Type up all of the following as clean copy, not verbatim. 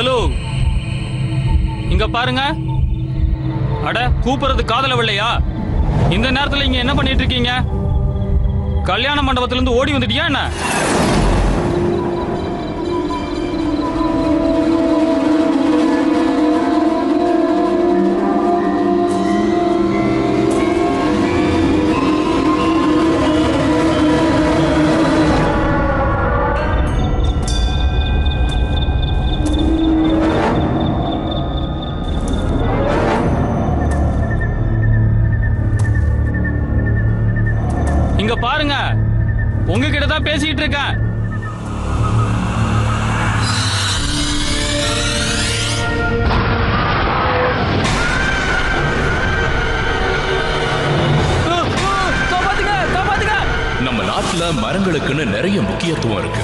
Hello, இங்க பாருங்க. அட, கூப்பிடுறது காதல வில்லையா? இந்த நேரத்துல இங்க என்ன பண்ணிட்டு இருக்கீங்க? கல்யாண மண்டபத்துல இருந்து ஓடி வந்துட்டியா என்ன? இங்க பாருங்க, உங்ககிட்ட தான் பேசிட்டு இருக்கேன். நம்ம நாட்டுல மரங்களுக்குன்னு நிறைய முக்கியத்துவம் இருக்கு.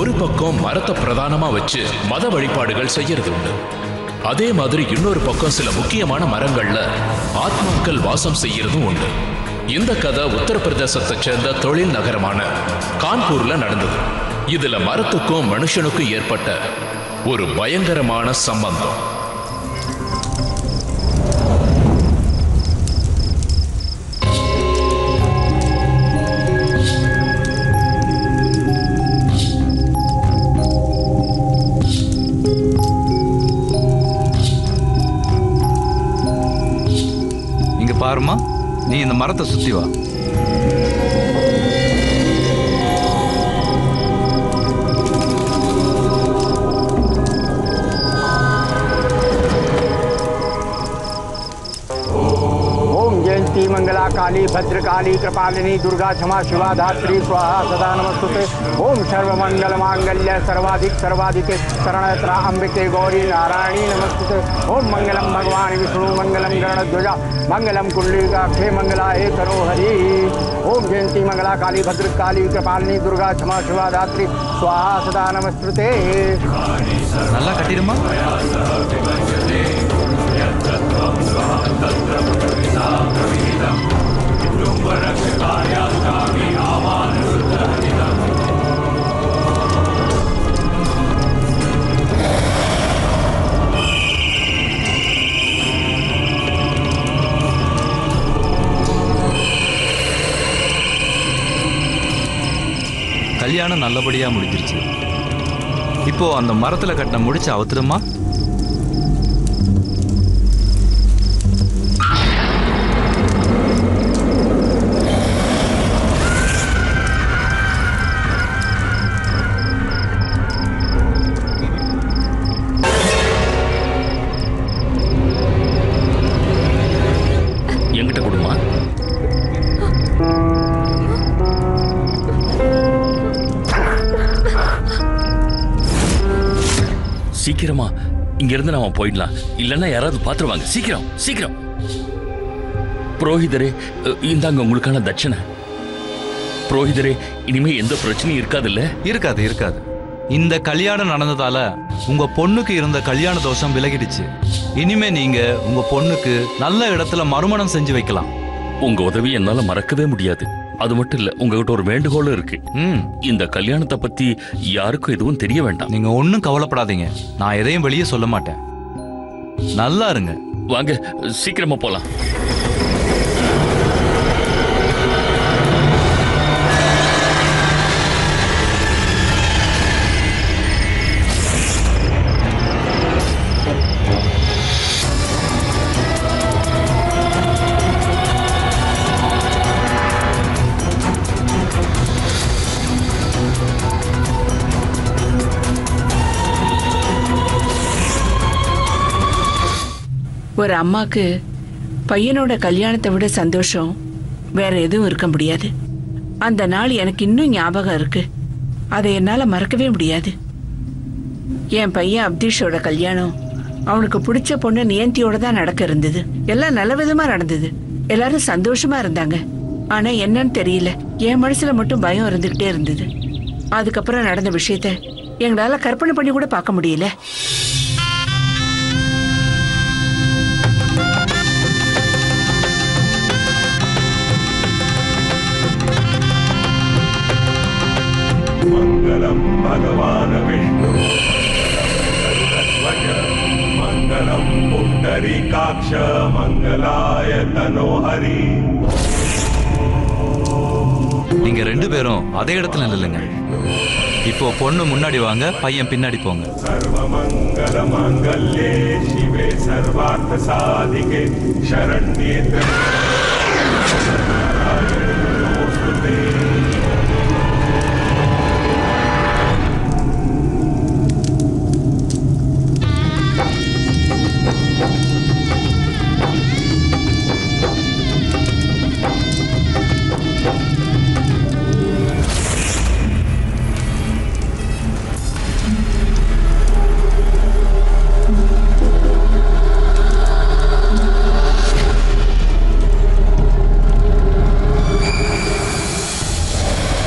ஒரு பக்கம் மரத்தை பிரதானமா வச்சு மத வழிபாடுகள் செய்யறது உண்டு. அதே மாதிரி இன்னொரு பக்கம் சில முக்கியமான மரங்கள்ல ஆத்மாக்கள் வாசம் செய்யறதும் உண்டு. இந்த கதை உத்தரப்பிரதேசத்தை சேர்ந்த தொழில் நகரமான கான்பூர்ல நடந்தது. இதுல மரத்துக்கும் மனுஷனுக்கும் ஏற்பட்ட ஒரு பயங்கரமான சம்பந்தம். இங்க பாருமா, நீ இந்த மரத்தை சுத்தி வா. जयंती मंगला काली भद्रकाली कृपालिनी दुर्गा क्षमा शिवा धात्री स्वाहा सदा नमस्तुते। ओम सर्वमंगल मांगल्य सर्वाधिक सर्वाधिके शरणत्रा अंबिके गौरी नारायणी नमस्तुते। ओम मंगलम भगवान विष्णु मंगलम गरुड़ध्वजा मंगलम कुंडलीकाक्षे मंगलाय करो हरि। ओम जयंती मंगला काली भद्रकाली कृपालिनी दुर्गा क्षमा शिवा धात्री स्वाहा सदा नमस्तुते। நல்லா கட்டிடுமா? கல்யாணம் நல்லபடியா முடிஞ்சிருச்சு. இப்போ அந்த மரத்துல கட்டின முடிச்சு அவுத்துடுமா? என்கிட்ட கொடுமா. சீக்கிரமா இங்க இருந்து நாம போயிடலாம், இல்லன்னா யாராவது பாத்துருவாங்க. சீக்கிரம் சீக்கிரம். புரோஹிதரே, இந்தாங்க உங்களுக்கான தட்சணை. புரோஹிதரே, இனிமே எந்த பிரச்சனையும் இருக்காது இல்ல? இருக்காது இருக்காது. இந்த கல்யாணம் நடந்ததால உங்க பொண்ணுக்கு இருந்த கல்யாண தோஷம் விலகிடுச்சு. இனிமே நீங்க உங்க பொண்ணுக்கு நல்ல இடத்துல மறுமணம் செஞ்சு வைக்கலாம். உங்க உதவி என்னால மறக்கவே முடியாது. அது மட்டும் இல்ல, உங்ககிட்ட ஒரு வேண்டுகோள் இருக்கு. இந்த கல்யாணத்தை பத்தி யாருக்கும் எதுவும் தெரிய வேண்டாம். நீங்க ஒன்னும் கவலைப்படாதீங்க, நான் எதையும் வெளியே சொல்ல மாட்டேன். நல்லா இருங்க. வாங்க சீக்கிரமா போலாம். ஒரு அம்மாக்கு பையனோட கல்யாணத்தை விட சந்தோஷம் வேற எதுவும் இருக்க முடியாது. அந்த நாள் எனக்கு இன்னும் ஞாபகம் இருக்கு. அதை என்னால மறக்கவே முடியாது. என் பையன் அப்தீஷோட கல்யாணம் அவனுக்கு பிடிச்ச பொண்ணு நியந்தியோட தான் நடக்க இருந்தது. எல்லாம் நல்ல விதமா நடந்தது. எல்லாரும் சந்தோஷமா இருந்தாங்க. ஆனா என்னன்னு தெரியல, என் மனசுல மட்டும் பயம் இருந்துகிட்டே இருந்தது. அதுக்கப்புறம் நடந்த விஷயத்த எங்களால கற்பனை பண்ணி கூட பார்க்க முடியல. मंगलम भगवान विष्णु पुंडरीकाक्ष मंगलाय तनोहरि। நீங்க ரெண்டு பேரும் அதே இடத்துல நில்லுங்க. இப்போ பொண்ணு முன்னாடி வாங்க, பையன் பின்னாடி போங்க. सर्वमंगल मांगल्ये शिवे सर्वार्थ साधिके शरण्ये नमोस्तुते।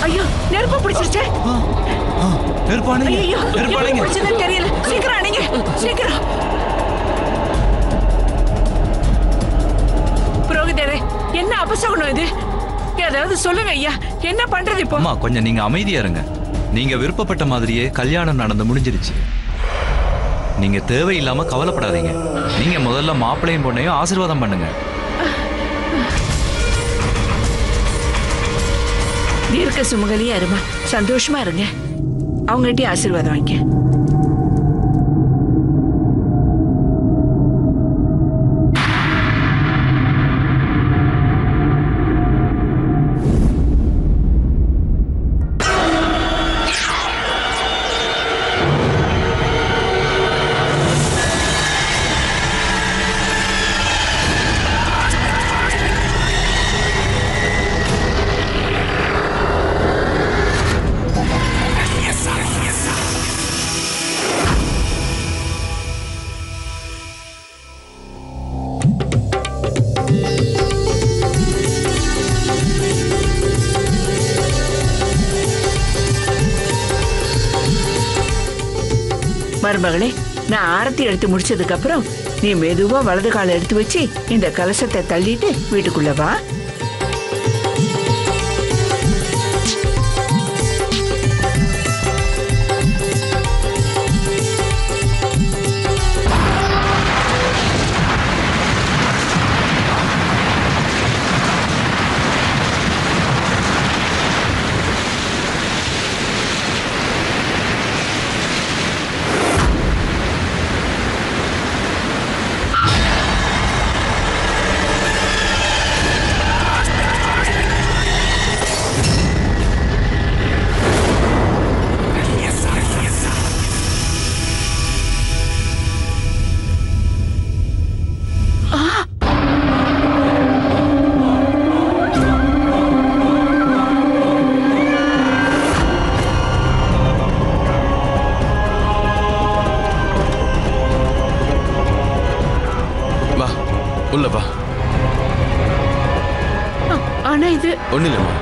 ஐயோ, நெருப்பு பிடிச்சிருச்சே. நெருப்பானீங்க, ஐயோ, நெருப்பானீங்க. பிடிச்சதுன்னு தெரியல. சீக்கிரம் அணைங்க, சீக்கிரம். புரோகிதரே, என்ன அபசகுனம் இது? ஏதாவது சொல்லுங்க ஐயா, என்ன பண்றது இப்போ? அம்மா, கொஞ்சம் நீங்க அமைதியா இருங்க. நீங்க விருப்பப்பட்ட மாதிரியே கல்யாணம் நடந்து முடிஞ்சிருச்சு. நீங்க தேவையில்லாம கவலைப்படாதீங்க. நீங்க முதல்ல மாப்பிள்ளையும் பொண்ணையும் ஆசீர்வாதம் பண்ணுங்க. தீர்க்க சுமங்கலியா இருமா, சந்தோஷமா இருங்க. அவங்ககிட்டயும் ஆசீர்வாதம் வாங்க. மருமகளே, நான் ஆரத்தி எடுத்து முடிச்சதுக்கு அப்புறம் நீ மெதுவா வலது காலை எடுத்து வச்சு இந்த கலசத்தை தள்ளிட்டு வீட்டுக்குள்ள வா. உள்ளவா. ஆனா இது ஒண்ணு இல்லம்மா.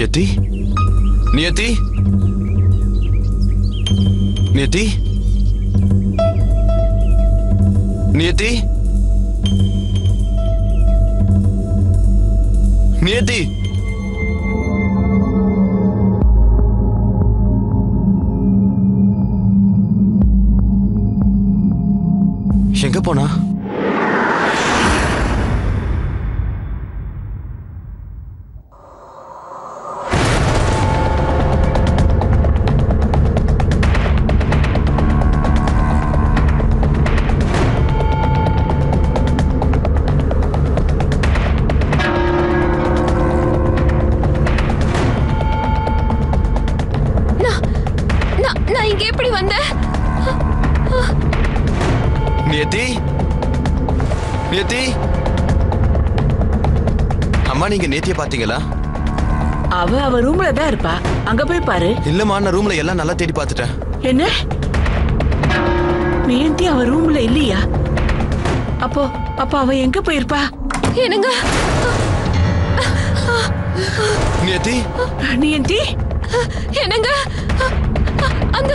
நியதி நியதி நியதி நியதி நியதி எங்க போனா? நான் இங்க எப்படி வந்தேன்? நியதி நியதி அம்மா, நீங்க நேத்திய பாத்தீங்களா? அவ ரூம்ல தான் இருப்பா, அங்க போய் பாரு. இல்லம்மா, நான் ரூம்ல எல்லாம் நல்லா தேடி பார்த்துட்டேன். என்ன நியந்தி அவ ரூம்ல இல்லையா? அப்போ அவ எங்க போயிருப்பா? என்னங்க நியதி நியந்தி என்னங்க அந்த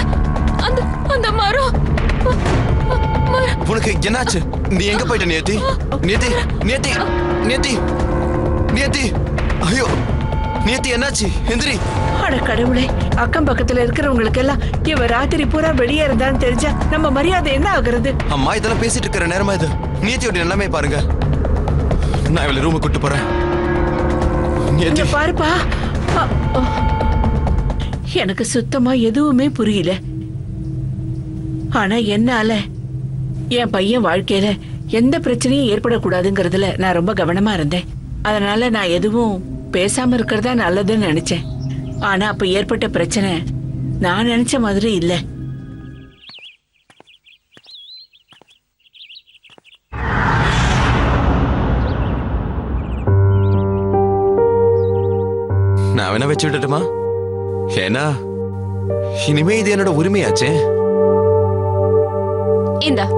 அந்த அந்த மரம் உனக்கு என்னாச்சு? நீ எங்க போயிட்ட நியதி? நியதி நியதி நியதி நியதி ஐயோ நியதி, என்னாச்சு? எந்திரி. அட கடவுளே, அக்கம் பக்கத்துல இருக்கிறவங்களுக்கு எல்லாம் இவ ராத்திரி பூரா வெளியே இருந்தான்னு தெரிஞ்சா நம்ம மரியாதை என்ன ஆகுறது? அம்மா, இதெல்லாம் பேசிட்டு இருக்கிற நேரமா இது? நியத்தியோட எல்லாமே பாருங்க. நான் இவளை ரூமுக்கு கூட்டு போறேன். நியதி பாருப்பா, எனக்கு சுத்தமா எதுவுமே புரியல. ஆனா என்னால என் பையன் வாழ்க்கையில எந்த பிரச்சனையும் ஏற்படக்கூடாதுங்கிறதுல நான் ரொம்ப கவனமா இருந்தேன். அதனால நான் எதுவும் பேசாம இருக்கிறதா நல்லதுன்னு நினைச்சேன். ஆனா அப்ப ஏற்பட்ட பிரச்சனை நான் நினைச்ச மாதிரி இல்ல. நான் வேணா வச்சு விட்டுட்டுமா? ஏன்னா இனிமே இது என்னோட உரிமையாச்சே. இந்தா.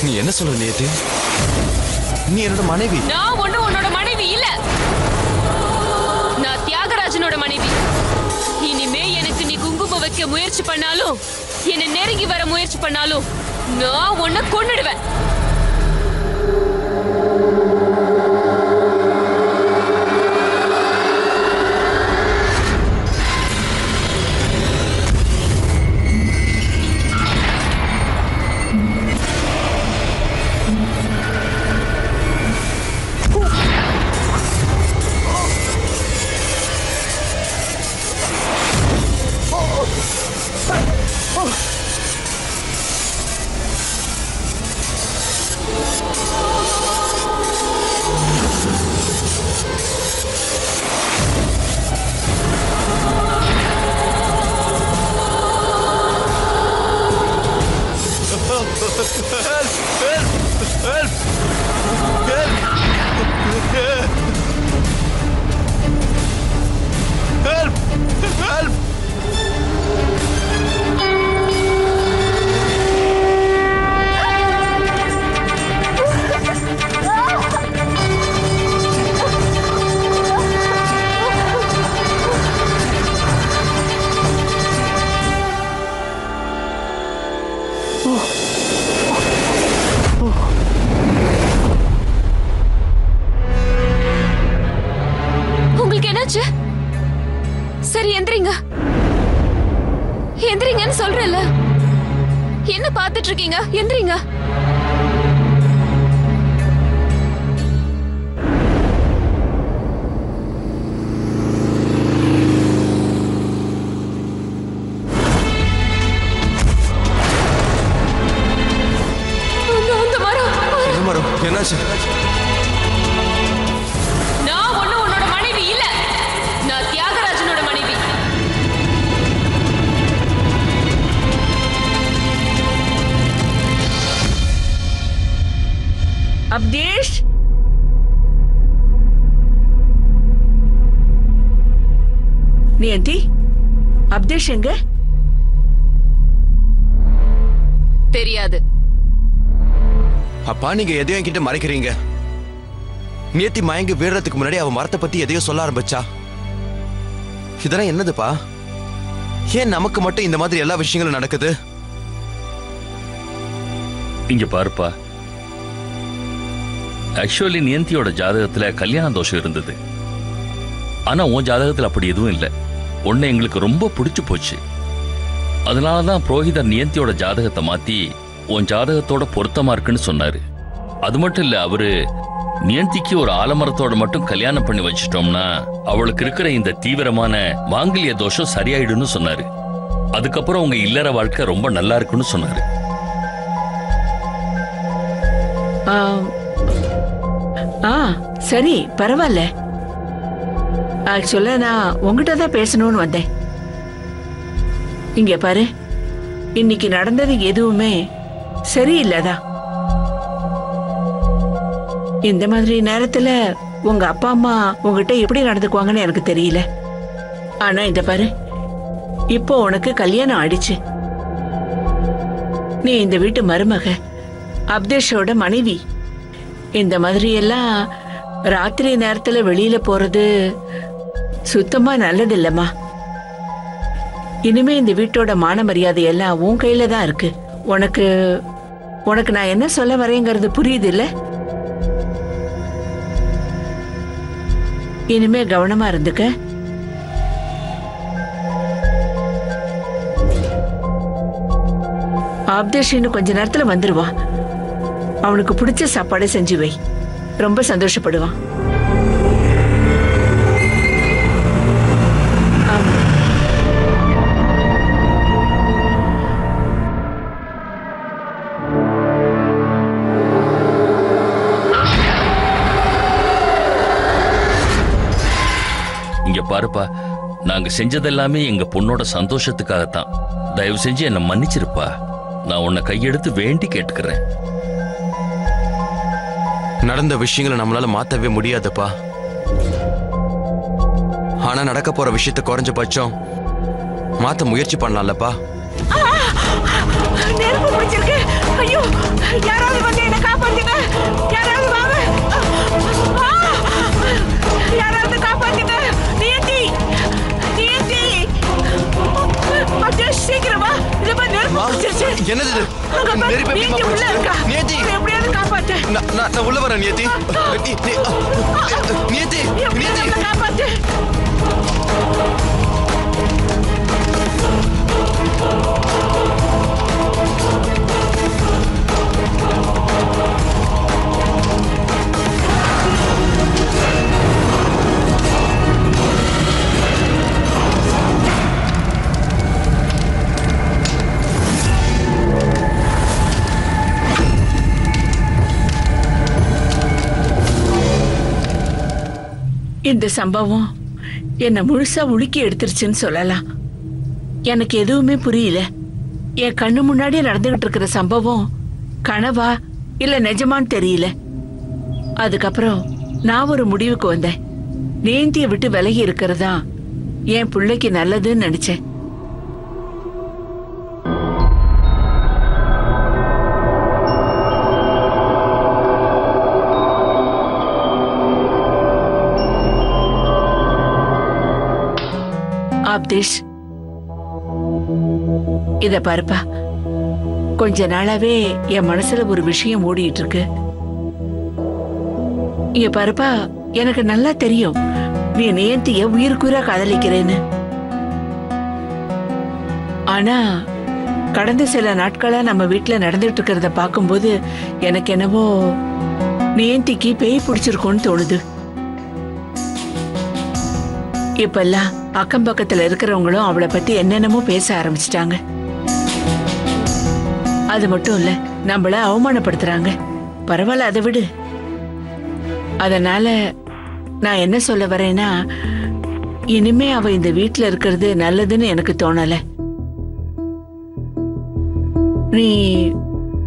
நீ என்ன சொல்ற நியதி? நீ என்னோட மனைவி. நான் உன்னோட மனைவி இல்ல, நான் தியாகராஜனோட மனைவி. இனிமே எனக்கு நீ குங்குமம் வைக்க முயற்சி பண்ணாலும், என்னை நெருங்கி வர முயற்சி பண்ணாலும் நான் உன்னை கொன்னுடுவேன். உங்களுக்கு என்னாச்சு? சரி, எந்திரிங்க. எந்திரிங்கன்னு சொல்றேன்ல. என்ன பார்த்துட்டு இருக்கீங்க? எந்திரிங்க. என்னாச்சு? அப்தேஷ், நியந்தி, அப்தேஷ் எங்க? தெரியாது. அப்பா நீங்க எதையும் என்கிட்ட மறைக்கிறீங்க. நியத்தி மயங்கி வீடுறதுக்கு முன்னாடி அவ மரத்தை பத்தி எதையோ சொல்ல ஆரம்பிச்சா. இதெல்லாம் என்னதுப்பா? ஏன் நமக்கு மட்டும் இந்த மாதிரி எல்லா விஷயங்களும் நடக்குது? இங்க பாருப்பா, ஆக்சுவலி நியந்தியோட ஜாதகத்துல கல்யாண தோஷம் இருந்தது. ஆனா உன் ஜாதகத்துல அப்படி எதுவும் இல்லை. உன்னை எங்களுக்கு ரொம்ப பிடிச்சு போச்சு. அதனாலதான் புரோஹிதர் நியந்தியோட ஜாதகத்தை மாத்தி உன் ஜாதகத்தோட பொருத்தமா இருக்குன்னு சொன்னாரு. அது மட்டும் இல்ல, அவரு நியந்திக்கு ஒரு ஆலமரத்தோட மட்டும் கல்யாணம் பண்ணி வச்சிட்டோம்னா அவளுக்கு இருக்கிற இந்த தீவிரமான மாங்கல்ய தோஷம் சரியாயிடுன்னு சொன்னாரு. அதுக்கப்புறம் உங்க இல்லற வாழ்க்கை ரொம்ப நல்லா இருக்குன்னு சொன்னாரு. சரி, பரவாயில்ல. ஆக்சுவலா நான் உங்ககிட்ட தான் பேசணும்னு வந்தேன். இங்க பாரு, இன்னைக்கு நடந்தது எதுவுமே சரியில்லதா. இந்த மாதிரி நேரத்துல உங்க அப்பா அம்மா உங்ககிட்ட எப்படி நடந்துக்குவாங்கன்னு எனக்கு தெரியல. ஆனா இந்த பாரு, இப்போ உனக்கு கல்யாணம் ஆயிடுச்சு. நீ இந்த வீட்டு மருமக, அப்தேஷோட மனைவி. இந்த மாதிரி எல்லாம் ராத்திரி நேரத்துல வெளியில போறது சுத்தமா நல்லது இல்லம்மா. இனிமே இந்த வீட்டோட மான மரியாதை எல்லாம் உன் கையில தான் இருக்கு. உனக்கு உனக்கு நான் என்ன சொல்ல வரேங்கிறது புரியுது இல்ல? இனிமே கவனமா இருந்துக்க. அப்தேஷ் இன்னும் கொஞ்ச நேரத்துல வந்துருவான். அவனுக்கு பிடிச்ச சாப்பாடு செஞ்சு வை, ரொம்ப சந்தோஷப்படுவான். இங்க பாருப்பா, நாங்க செஞ்சதெல்லாமே எங்க பொண்ணோட சந்தோஷத்துக்காகத்தான். தயவு செஞ்சு என்ன மன்னிச்சிருப்பா. நான் உன்னை கையெடுத்து வேண்டி கேட்டுக்கிறேன். நடந்த விஷயங்களை நம்மளால மாத்தவே முடியாதுப்பா. ஆனா நடக்க போற விஷயத்தை குறைஞ்சபட்சம் மாத்த முயற்சி பண்ணலாம்லப்பா. நெருப்பு பிடிச்சிருக்கு. ஐயோ, யாராவது வந்து என்ன காப்பாத்துங்க. யாராவது வாங்க. யாராவது காப்பாத்துங்க. நியந்தி, நியந்தி, அப்தேஷ் சீக்கிரம் வா. இந்த மாதிரி நெருப்பு பிடிச்சிருச்சு. என்னது இது? நெருப்பு எப்படி நியந்தி உள்ள இருக்கா? நியந்தி, எப்படியாவது காப்பாத்து. நான் உள்ள வரேன் நியந்தி. நியந்தி, நியந்தி காப்பாத்து. இந்த சம்பவம் என்ன முழுசா உலுக்கி எடுத்துருச்சுன்னு சொல்லலாம். எனக்கு எதுவுமே புரியல. என் கண்ணு முன்னாடி நடந்துகிட்டு இருக்கிற சம்பவம் கனவா இல்ல நிஜமான்னு தெரியல. அதுக்கப்புறம் நான் ஒரு முடிவுக்கு வந்தேன். நேந்திய விட்டு விலகி இருக்கிறதா என் பிள்ளைக்கு நல்லதுன்னு நினைச்சேன். அப்தேஷ், இத பாருப்பா, கொஞ்ச நாளாவே என் மனசுல ஒரு விஷயம் ஓடிட்டு இருக்கு. இங்க பாருப்பா, எனக்கு நல்லா தெரியும் நீ நியந்திய உயிருக்குயிரா காதலிக்கிறேன்னு. ஆனா கடந்த சில நாட்களா நம்ம வீட்டுல நடந்துட்டு இருக்கிறத பார்க்கும்போது எனக்கு என்னவோ நியந்திக்கு பேய் பிடிச்சிருக்கோன்னு தோணுது. இப்பெல்லாம் அக்கம் பக்கத்துல இருக்கிறவங்களும் அவளை பத்தி என்னென்னமோ பேச ஆரம்பிச்சிட்டாங்க. அது மட்டும் இல்ல, நம்மள அவமானப்படுத்துறாங்க. பரவாயில்ல, அதை விடு. அதனால நான் என்ன சொல்ல வரேன்னா, இனிமே அவ இந்த வீட்டுல இருக்கிறது நல்லதுன்னு எனக்கு தோணல. நீ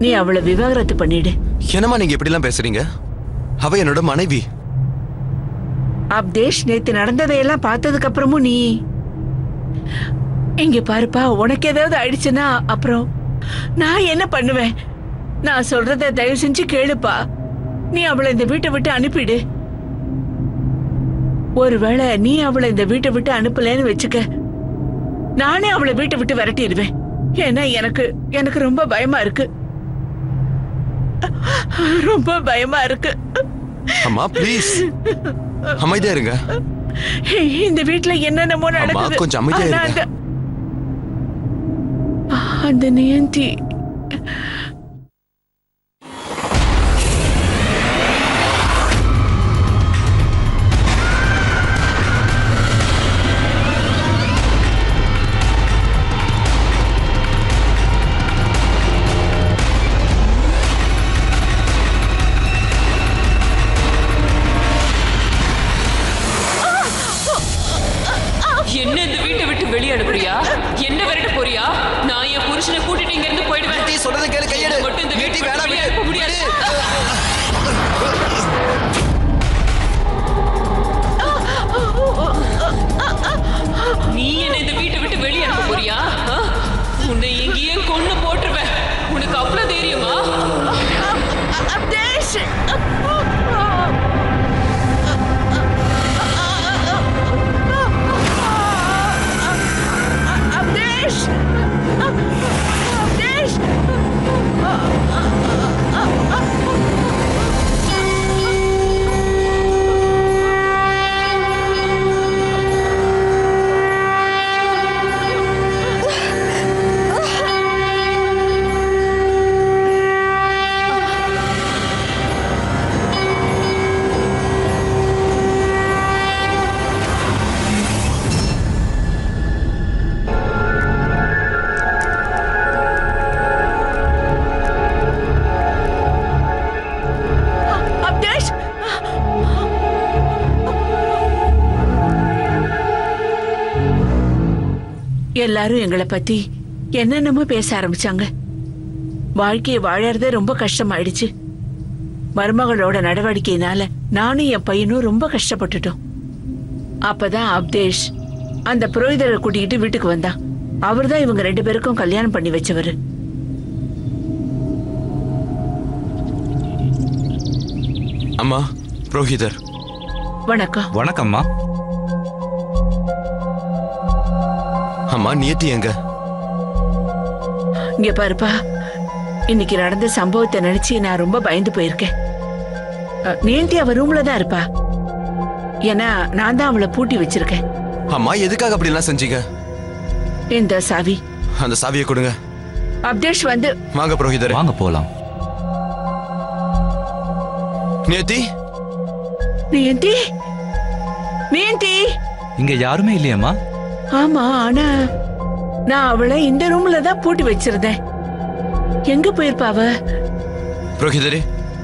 நீ அவளை விவாகரத்து பண்ணிடு. என்னம்மா நீங்க இப்படி எல்லாம் பேசுறீங்க? அவ என்னோட மனைவி. அப்தேஷ், நேத்து நடந்ததையெல்லாம் பார்த்ததுக்கு அப்புறமும் நீ இங்க பாருப்பா, உனக்கு ஏதாவது ஆயிடுச்சுன்னா அப்புறம் நான் என்ன பண்ணுவேன்? நான் சொல்றத தயவு செஞ்சு கேளுப்பா. நீ அவளை இந்த வீட்டை விட்டு அனுப்பிடு. ஒருவேளை நீ அவளை இந்த வீட்டை விட்டு அனுப்பலன்னு வச்சுக்க, நானே அவளை வீட்டை விட்டு விரட்டிடுவேன். ஏன்னா எனக்கு எனக்கு ரொம்ப பயமா இருக்கு, ரொம்ப பயமா இருக்கு. அம்மா ப்ளீஸ் அமைதியா இருங்க. இந்த வீட்டுல என்னென்னமோ நடக்குது. கொஞ்சம் அமைதியா இருங்க. அந்த நியந்தி என்ன இந்த வீட்டை விட்டு வெளியே அனுப்புறியா? என்ன விரட்ட போறியா? நான் என் புருஷனை கூட்டிட்டு இங்க இருந்து போயிடுவேன். நீ சொல்றத கேளு, கையெடு. மட்டும் இந்த வீட்டை வேணாம், வெளியே அனுப்ப முடியாது. நீ என்ன இந்த வீட்டை விட்டு வெளியே அனுப்ப போறியா? உன்னை எங்கேயே கொண்டு போட்டுருவேன். உனக்கு அவ்வளவு தைரியமா? அப்தேஷ், அப்தேஷ், அப்தேஷ். எல்லாரும் எங்களை பத்தி என்னென்னமோ பேச ஆரம்பிச்சாங்க. வாழ்க்கையை வாழறதே ரொம்ப கஷ்டமாயிடுச்சு. மருமகளோட நடவடிக்கையினால நானும் என் பையனும் ரொம்ப கஷ்டப்பட்டுட்டோம். அப்பதான் அப்தேஷ் அந்த புரோகிதரை கூட்டிக்கிட்டு வீட்டுக்கு வந்தான். அவர்தான் இவங்க 2 பேருக்கும் கல்யாணம் பண்ணி வச்சவரு. அம்மா, புரோகிதர். வணக்கம். வணக்கம்மா. அம்மா, நியத்தி எங்க? இங்க பாருப்பா, இன்னைக்கு நடந்த சம்பவத்தை நினைச்சு நான் ரொம்ப பயந்து போயிருக்கேன். நியந்தி அவ ரூம்ல தான் இருப்பா. ஏன்னா நான் தான் அவளை பூட்டி வச்சிருக்கேன். அம்மா, எதுக்காக அப்படி எல்லாம் செஞ்சீங்க? இந்த சாவி. அந்த சாவியை கொடுங்க. அப்தேஷ் வந்து. வாங்க புரோகிதர், வாங்க போலாம். நியத்தி, நியந்தி, நியந்தி. இங்க யாருமே இல்லையம்மா? ஆமா, ஆனா நான் அவளை இந்த ரூம்ல தான் பூட்டி வச்சிருந்தேன். எங்க போயிருப்பா அவ? புரோகிதரே,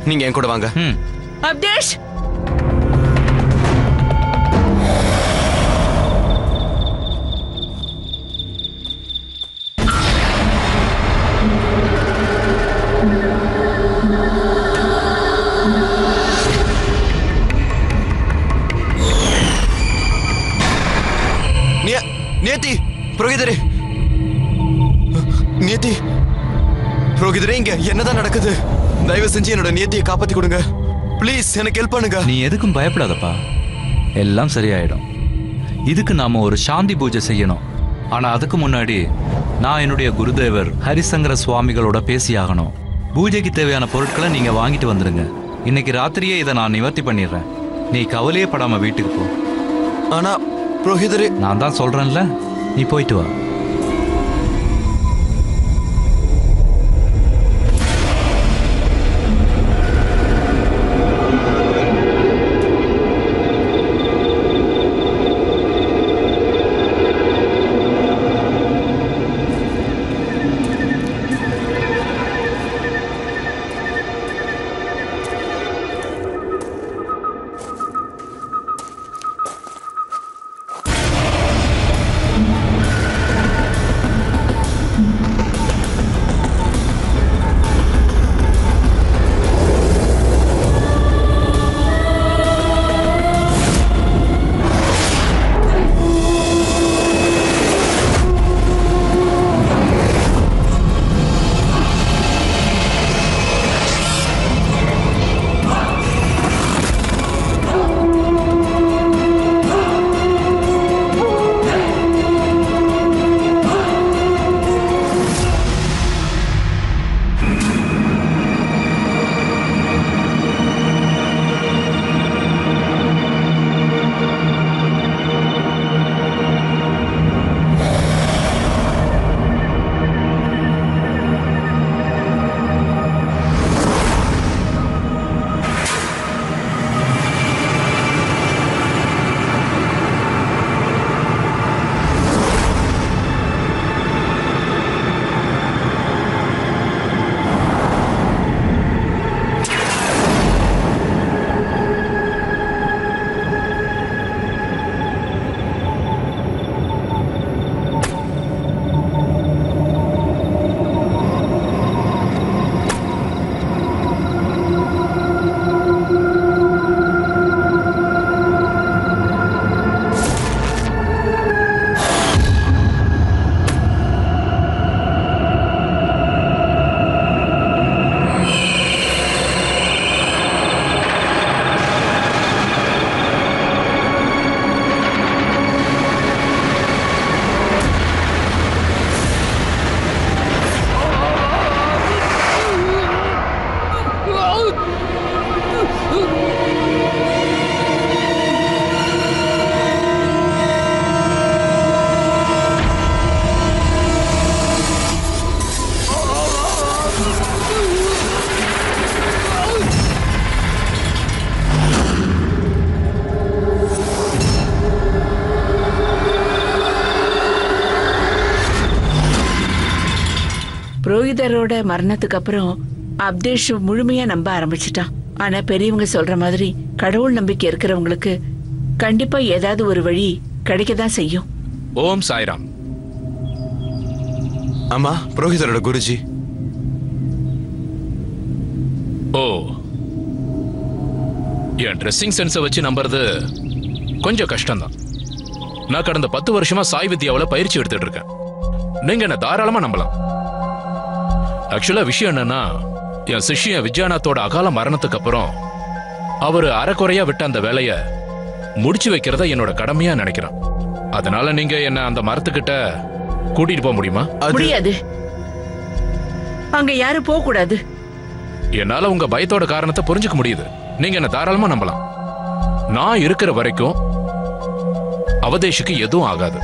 நீங்க என் கூட வாங்க. அப்தேஷ், நியத்தி, புரோகிதரே, நியத்தி, புரோகிதரே, இங்க என்னதான் நடக்குது? தயவு செஞ்சு என்னோட நியத்தியை காப்பாத்தி கொடுங்க. ப்ளீஸ், எனக்கு ஹெல்ப் பண்ணுங்க. நீ எதுக்கும் பயப்படாதப்பா, எல்லாம் சரியாயிடும். இதுக்கு நாம ஒரு சாந்தி பூஜை செய்யணும். ஆனா அதுக்கு முன்னாடி நான் என்னுடைய குருதேவர் ஹரிசங்கர சுவாமிகளோட பேசியாகணும். பூஜைக்கு தேவையான பொருட்களை நீங்க வாங்கிட்டு வந்துருங்க. இன்னைக்கு ராத்திரியே இதை நான் நிவர்த்தி பண்ணிடுறேன். நீ கவலையே படாம வீட்டுக்கு போ. ஆனா புரோகிதரே, நான் தான் சொல்றேன்ல, நீ போயிட்டு வா. புரோகிதரோட மரணத்துக்கு அப்புறம் அப்தேஷ் முழுமையா நம்ப ஆரம்பிச்சிட்டான். ஆனா பெரியவங்க சொல்ற மாதிரி கடவுள் நம்பிக்கை இருக்கிறவங்களுக்கு கண்டிப்பா ஏதாவது ஒரு வழி கிடைக்கதான் செய்யும். ஓம் சாய்ராம். ஆமா, புரோகிதரோட குருஜி. ஓ, என் ட்ரெஸ்ஸிங் சென்ஸை வச்சு நம்புறது கொஞ்சம் கஷ்டம்தான். நான் கடந்த 10 வருஷமா சாய் வித்யாவில் பயிற்சி எடுத்துட்டு இருக்கேன். நீங்க என்ன தாராளமா நம்பலாம். ஆக்சுவலா விஷயம் என்னன்னா, என் சிஷ்யன் விஜயநாத்தோட அகால மரணத்துக்கு அப்புறம் அவரு அரைக்குறையா விட்ட அந்த வேலைய முடிச்சு வைக்கிறத என்னோட கடமையா நினைக்கிறேன். அதனால நீங்க என்ன அந்த மரத்துக்கிட்ட கூட்டிட்டு போக முடியுமா? முடியாது, அங்க யாரும் போக கூடாது. என்னால உங்க பயத்தோட காரணத்தை புரிஞ்சுக்க முடியுது. நீங்க என்ன தாராளமா நம்பலாம். நான் இருக்கிற வரைக்கும் அவதேஷுக்கு எதுவும் ஆகாது.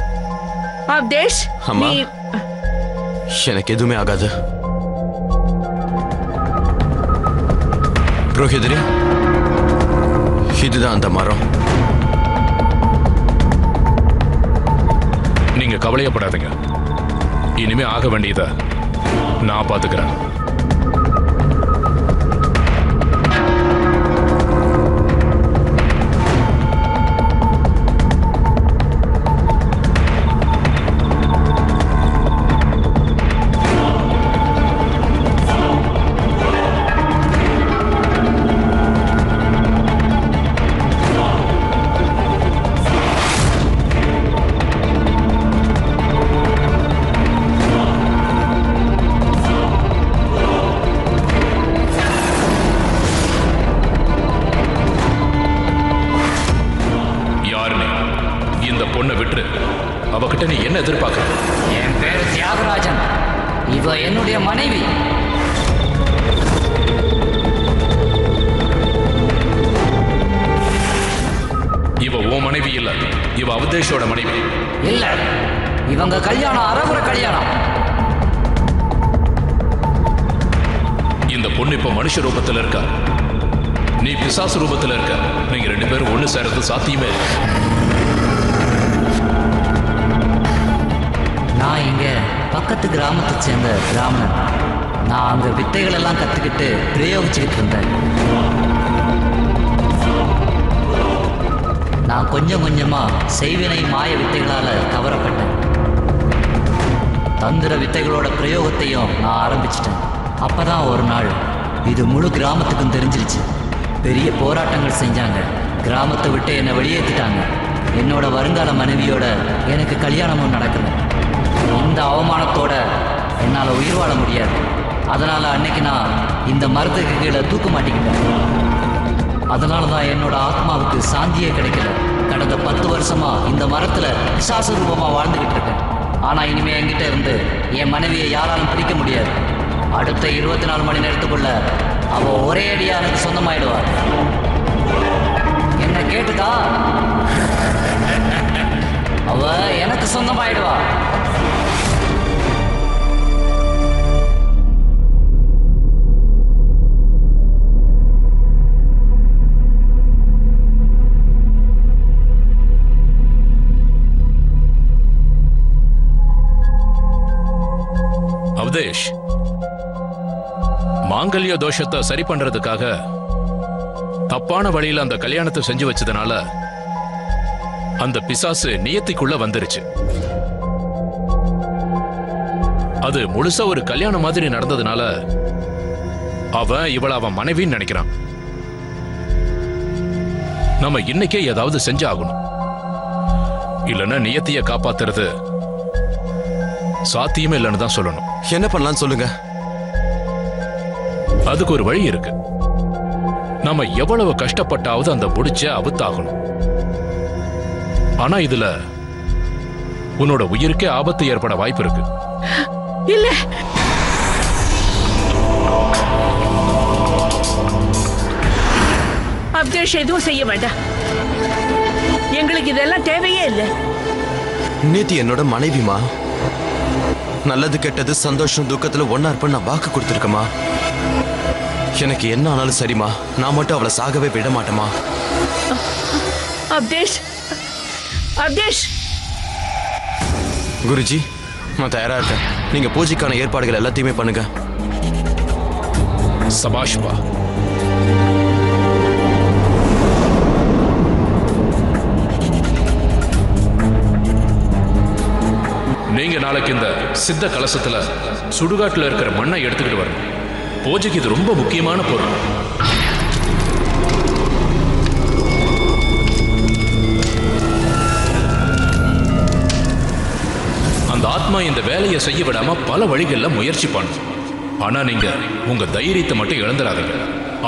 அப்தேஷ், அம்மா, எனக்கு எதுவுமே ஆகாது. புரோகிதரே, இதுதான் அந்த மரம். நீங்க கவலையப்படாதீங்க. இனிமே ஆக வேண்டியதை நான் பாத்துக்கிறேன். அவகிட்ட நீ என்ன எதிர்பார்க்க? என் பேரு தியாகராஜன். இவ என்னுடைய மனைவி. இவ உன் மனைவி இல்ல, இவ அவதேஷோட மனைவி. இல்ல, இவங்க கல்யாணம் அறகுற கல்யாணம். இந்த பொண்ணு இப்ப மனுஷ ரூபத்துல இருக்கா, நீ பிசாசு ரூபத்துல இருக்க. நீங்க 2 பேரும் ஒண்ணு சேர்றது சாத்தியமே. நான் இங்க பக்கத்து கிராமத்தை சேர்ந்த பிராமணன். நான் அங்க வித்தைகள் எல்லாம் கத்துக்கிட்டு பிரயோகிச்சுக்கிட்டு இருந்தேன். நான் கொஞ்சம் கொஞ்சமா செய்வினை மாய வித்தைகளால கவரப்பட்டேன். தந்திர வித்தைகளோட பிரயோகத்தையும் நான் ஆரம்பிச்சிட்டேன். அப்பதான் ஒரு நாள் இது முழு கிராமத்துக்கும் தெரிஞ்சிருச்சு. பெரிய போராட்டங்கள் செஞ்சாங்க. கிராமத்தை விட்டு என்னை வெளியேற்றிட்டாங்க. என்னோட வருங்கால மனைவியோட எனக்கு கல்யாணமும் நடக்கல. இந்த அவமானத்தோட என்னால் உயிர் வாழ முடியாது. அதனால அன்னைக்கு நான் இந்த மரத்துக்கு கீழே தூக்க மாட்டிக்கிட்டேன். அதனால தான் என்னோட ஆத்மாவுக்கு சாந்தியே கிடைக்கல. கடந்த 10 வருஷமா இந்த மரத்துல பிசாசு ரூபமா வாழ்ந்துகிட்டு இருக்கேன். ஆனா இனிமே என்கிட்ட இருந்து என் மனைவியை யாராலும் பிடிக்க முடியாது. அடுத்த 24 மணி நேரத்துக்குள்ள அவ ஒரே அடியா எனக்கு சொந்தமாயிடுவார். என்ன கேட்டுதா? அவ எனக்கு சொந்தமாயிடுவா. அவதேஷ், மாங்கல்ய தோஷத்தை சரி பண்றதுக்காக தப்பான வழியில அந்த கல்யாணத்தை செஞ்சு வச்சதுனால அந்த பிசாசு நியத்திக்குள்ள வந்துருச்சு. அது முழுசா ஒரு கல்யாணம் மாதிரி நடந்ததுனால அவன் இவளை அவன் மனைவின்னு நினைக்கிறான். நம்ம இன்னைக்கே ஏதாவது செஞ்சு ஆகணும். இல்லைன்னா நியத்திய காப்பாத்துறது சாத்தியமே இல்லைன்னு தான் சொல்லணும். என்ன பண்ணலாம் சொல்லுங்க. அதுக்கு ஒரு வழி இருக்கு. நம்ம எவ்வளவு கஷ்டப்பட்டாவது அந்த முடிச்ச அவுத்தாகணும். ஆனா இதுல உன்னோட உயிருக்கே ஆபத்து ஏற்பட வாய்ப்பு இருக்கு. இல்ல, அப்தேஷ் எதுவும் செய்ய வேண்டாம். எங்களுக்கு இதெல்லாம் தேவையே இல்லை. நேத்தி என்னோட மனைவிமா. நல்லது கெட்டது சந்தோஷம் துக்கத்துல ஒன்னா இருப்பேன் நான் வாக்கு கொடுத்துருக்கமா. எனக்கு என்ன ஆனாலும் சரிமா, நான் மட்டும் அவளை சாகவே விட மாட்டேமா. அப்தேஷ், அப்தேஷ். குருஜி, நான் தயாரா இருக்கேன். நீங்க பூஜைக்கான ஏற்பாடுகள் எல்லாத்தையுமே பண்ணுங்க. சபாஷ்பா. நீங்க நாளைக்கு இந்த சித்த கலசத்துல சுடுகாட்டுல இருக்கிற மண்ணை எடுத்துக்கிட்டு வரணும். பூஜைக்கு இது ரொம்ப முக்கியமான பொருள். அந்த ஆத்மா இந்த வேலையை செய்ய விடாம பல வழிகள்ல முயற்சி பண்ணும். ஆனா நீங்க உங்க தைரியத்தை மட்டும் இழந்துடாதீங்க.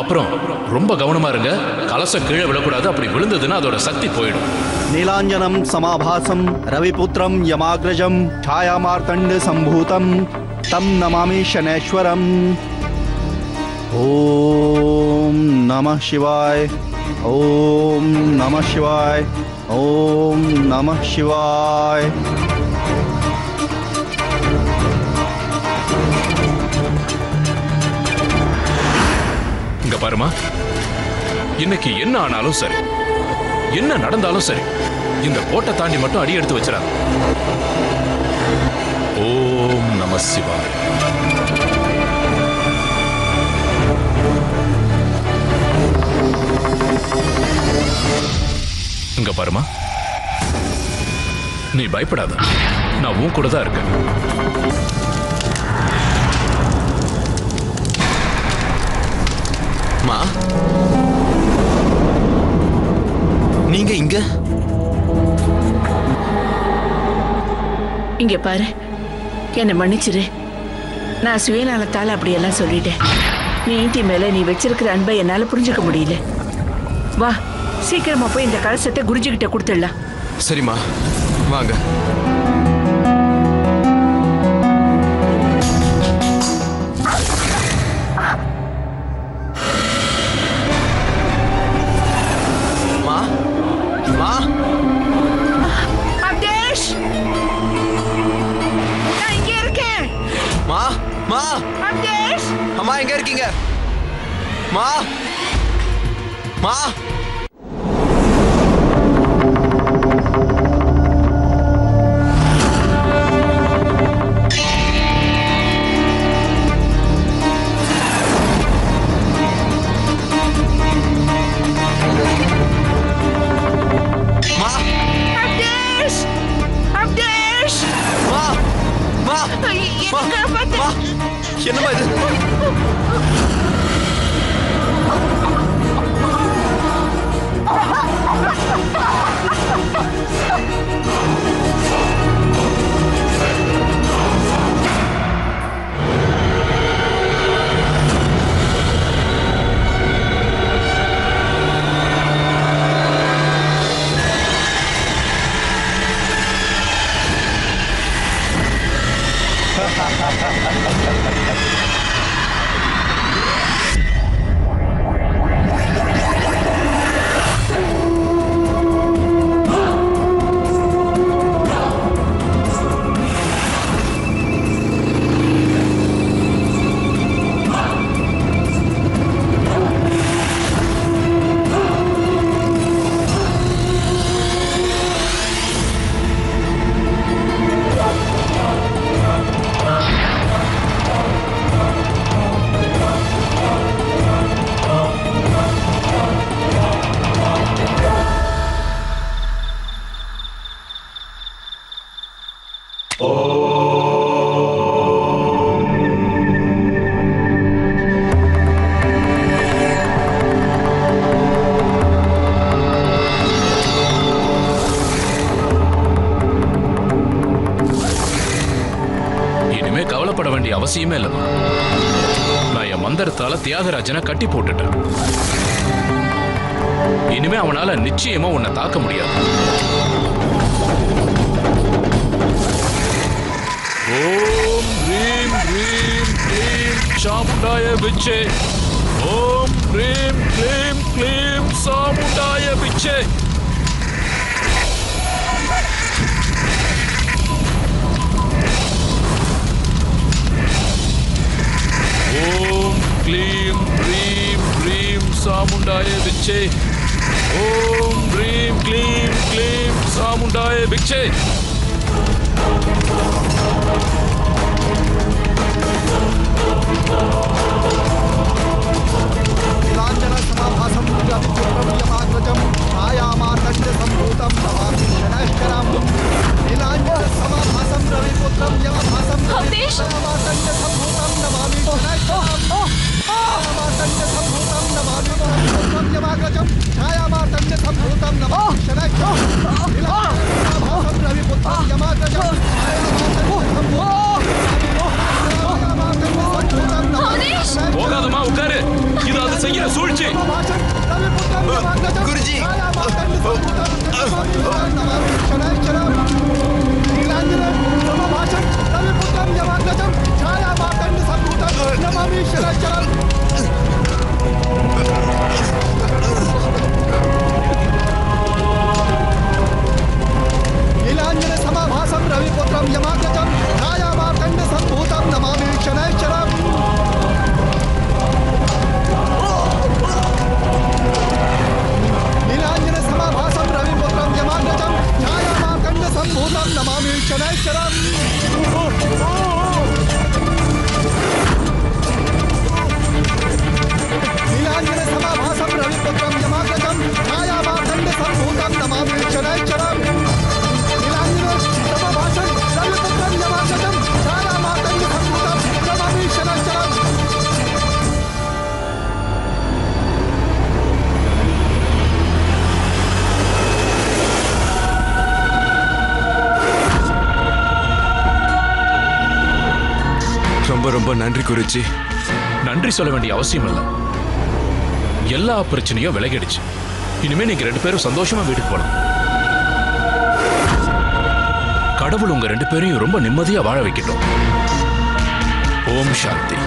அப்புறம் ரொம்ப கவனமா இருங்க. கலசம் கீழே விழக்கூடாது. அப்படி விழுந்ததுன்னா அதோட சக்தி போயிடும். நீலாஞ்சனம் சமாபாசம் ரவிபுத்திரம் யமாக்ரஜம் ಛಾಯಾಮಾರ್ತಂಡ சம்பூதம் தம் நமாமி சனேஸ்வரம். ஓம் நம சிவாய். ஓம் நம சிவாய். ஓம் நம சிவாய். இங்க பாருமா, இன்னைக்கு என்ன ஆனாலும் சரி, என்ன நடந்தாலும் சரி, இந்த கோட்டை தாண்டி மட்டும் அடி எடுத்து வச்சிடாத. ஓம் நம சிவாய். இங்க பாருமா, நீ பயப்படாத. நான் உன் கூட தான் இருக்கேன். மா, நீங்க இங்க இங்க பாரு, என்னை மன்னிச்சிரு. நான் சுயநலத்தால அப்படியெல்லாம் சொல்லிட்டேன். நீ ஈட்டி மேல நீ வச்சிருக்கிற அன்பை என்னால புரிஞ்சுக்க முடியல. வா, சீக்கிரமா போய் இந்த கலசத்தை குருஜிகிட்ட கொடுத்துடலாம். சரிம்மா, வாங்க. அம்மா எங்க இருக்கீங்க? மா மா என்னமா இது? கவலைப்பட வேண்டிய அவசியமே இல்லைம்மா. நான் என் மந்திரத்தால தியாகராஜனை கட்டி போட்டுட்டேன். இனிமே அவனால நிச்சயமா உன்னை தாக்க முடியாது. ஓம் ரீம் ரீம் க்ளீம் சாமுண்டாய விச்சே. ஓம் ரீம் க்ளீம் க்ளீம் சாமுண்டாய விச்சே. ஓம் க்ளீம் ரீம் ரீம் சாமுண்டாய விச்சே. ஓம் ரீம் க்ளீம் க்ளீம் சாமுண்டாய விச்சே. போகாதமா உட்காரு. இது அது செய்யற சூழ்ச்சி. குருஜி नीलांजन समाभासं रविपुत्रं यमाग्रजं छायामार्तण्ड संभूतं नमामि शनैश्चरम् नीलांजन समाभासं रविपुत्रं यमाग्रजं छायामार्तण्ड संभूतं नमामि शनैश्चरम् नीलांजन समाभासं रविपुत्रं यमाग्रजं छायामार्तण्ड संभूतं नमामि शनैश्चरम् ரொம்ப ரொம்ப நன்றி குருஜி. நன்றி சொல்ல வேண்டிய அவசியம் இல்லை. எல்லா பிரச்சனையும் விலகிடுச்சு. இனிமே நீங்க 2 பேரும் சந்தோஷமா வீட்டுக்கு போலாம். கடவுள் உங்க 2 பேரையும் ரொம்ப நிம்மதியா வாழ வைக்கட்டும். ஓம் சாந்தி.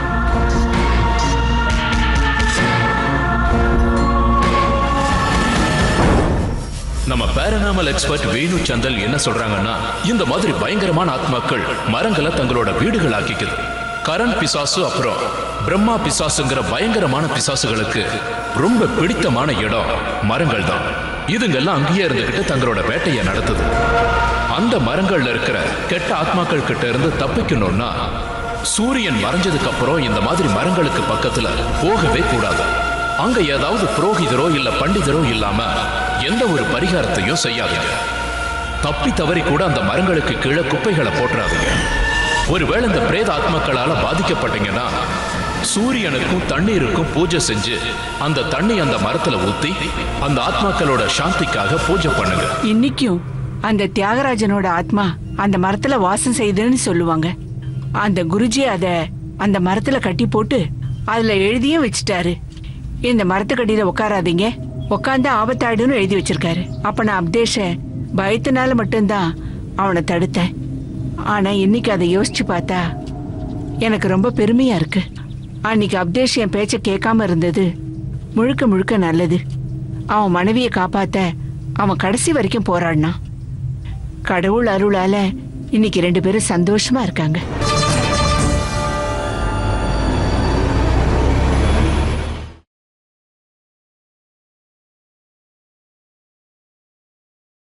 நம்ம பேரனாமல் எக்ஸ்பர்ட் வேணு சந்தல் என்ன சொல்றாங்கன்னா, இந்த மாதிரி பயங்கரமான ஆத்மாக்கள் மரங்களை தங்களோட வீடுகள் ஆக்கிக்குது. கரண் பிசாசு அப்புறம் பிரம்மா பிசாசுங்கிற பயங்கரமான பிசாசுகளுக்கு ரொம்ப பிடித்தமான இடம் மரங்கள் தான். இதுங்கெல்லாம் அங்கேயே இருந்துகிட்டு தங்களோட வேட்டையை நடத்துது. அந்த மரங்கள்ல இருக்கிற கெட்ட ஆத்மாக்கள் கிட்ட இருந்து தப்பிக்கணும்னா சூரியன் மறைஞ்சதுக்கு அப்புறம் இந்த மாதிரி மரங்களுக்கு பக்கத்துல போகவே கூடாது. அங்க ஏதாவது புரோகிதரோ இல்ல பண்டிதரோ இல்லாம எந்த ஒரு பரிகாரத்தையும் செய்யாதீங்க. தப்பி தவறி கூட அந்த மரங்களுக்கு கீழே குப்பைகளை போட்டுறாதீங்க. ஒருவேளை இந்த பிரேத ஆத்மாக்களால பாதிக்கப்பட்டீங்கன்னா சூரியனுக்கும் தண்ணீருக்கும் பூஜை செஞ்சு அந்த தண்ணி அந்த மரத்துல ஊத்தி அந்த ஆத்மாக்களோட சாந்திக்காக பூஜை பண்ணுங்க. இன்னைக்கும் அந்த தியாகராஜனோட ஆத்மா அந்த மரத்துல வாசம் செய்யுதுன்னு சொல்லுவாங்க. அந்த குருஜி அத அந்த மரத்துல கட்டி போட்டு அதுல எழுதியும் வச்சுட்டாரு. இந்த மரத்துக்கடியில உட்காராதீங்க, உட்காந்தா ஆபத்தாயிடுன்னு எழுதி வச்சிருக்காரு. அப்ப நான் அப்தேஷ பயத்தினால மட்டும்தான் அவனை தடுத்தேன். ஆனா இன்னைக்கு அதை யோசிச்சு பார்த்தா எனக்கு ரொம்ப பெருமையா இருக்கு. அன்னைக்கு அப்தேஷ் என் பேச்ச கேட்காம இருந்தது முழுக்க முழுக்க நல்லது. அவன் மனைவியை காப்பாத்த அவன் கடைசி வரைக்கும் போராடினான். கடவுள் அருளால இன்னைக்கு 2 பேரும் சந்தோஷமா இருக்காங்க.